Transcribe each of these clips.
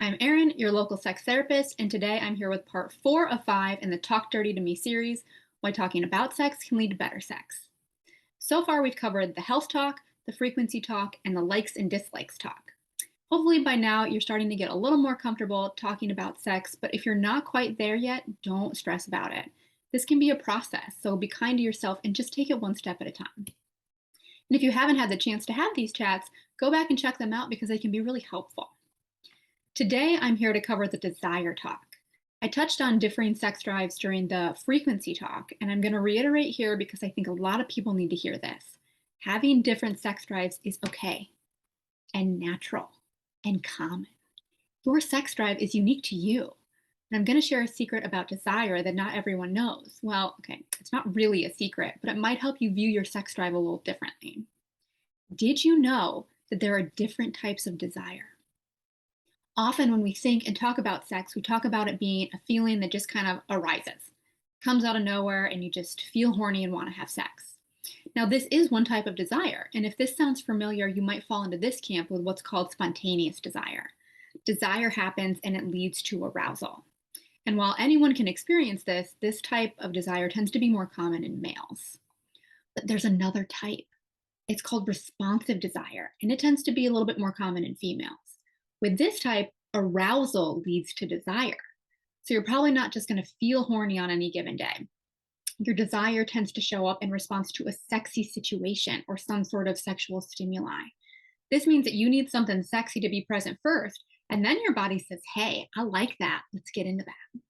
I'm Erin, your local sex therapist, and today I'm here with part 4 of 5 in the Talk Dirty to Me series, why talking about sex can lead to better sex. So far, we've covered the health talk, the frequency talk, and the likes and dislikes talk. Hopefully, by now, you're starting to get a little more comfortable talking about sex, but if you're not quite there yet, don't stress about it. This can be a process, so be kind to yourself and just take it one step at a time. And if you haven't had the chance to have these chats, go back and check them out because they can be really helpful. Today, I'm here to cover the desire talk. I touched on differing sex drives during the frequency talk, and I'm going to reiterate here because I think a lot of people need to hear this. Having different sex drives is okay and natural and common. Your sex drive is unique to you. And I'm going to share a secret about desire that not everyone knows. Well, okay, it's not really a secret, but it might help you view your sex drive a little differently. Did you know that there are different types of desire? Often when we think and talk about sex, we talk about it being a feeling that just kind of arises, comes out of nowhere, and you just feel horny and want to have sex. Now, this is one type of desire, and if this sounds familiar, you might fall into this camp with what's called spontaneous desire. Desire happens and it leads to arousal. And while anyone can experience this, this type of desire tends to be more common in males. But there's another type. It's called responsive desire, and it tends to be a little bit more common in females. With this type, arousal leads to desire. So you're probably not just going to feel horny on any given day. Your desire tends to show up in response to a sexy situation or some sort of sexual stimuli. This means that you need something sexy to be present first, and then your body says, hey, I like that. Let's get into that.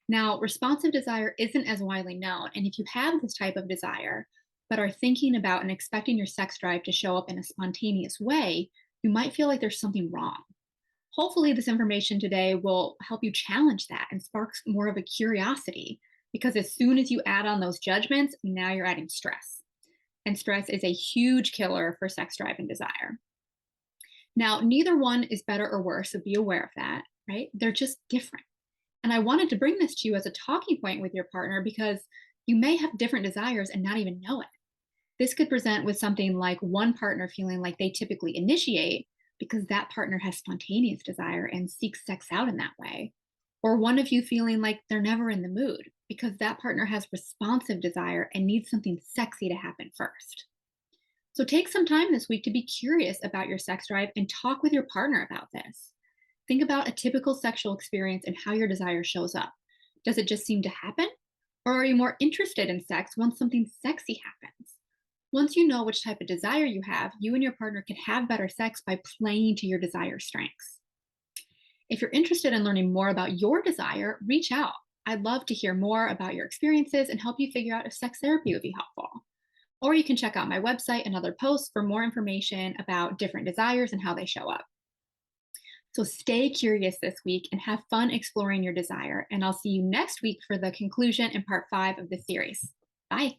Now, responsive desire isn't as widely known, and if you have this type of desire, but are thinking about and expecting your sex drive to show up in a spontaneous way, you might feel like there's something wrong. Hopefully, this information today will help you challenge that and spark more of a curiosity, because as soon as you add on those judgments, now you're adding stress. And stress is a huge killer for sex drive and desire. Now, neither one is better or worse, so be aware of that, right? They're just different. And I wanted to bring this to you as a talking point with your partner because you may have different desires and not even know it. This could present with something like one partner feeling like they typically initiate because that partner has spontaneous desire and seeks sex out in that way. Or one of you feeling like they're never in the mood because that partner has responsive desire and needs something sexy to happen first. So take some time this week to be curious about your sex drive and talk with your partner about this. Think about a typical sexual experience and how your desire shows up. Does it just seem to happen? Or are you more interested in sex once something sexy happens? Once you know which type of desire you have, you and your partner can have better sex by playing to your desire strengths. If you're interested in learning more about your desire, reach out. I'd love to hear more about your experiences and help you figure out if sex therapy would be helpful. Or you can check out my website and other posts for more information about different desires and how they show up. So stay curious this week and have fun exploring your desire. And I'll see you next week for the conclusion in part 5 of this series. Bye.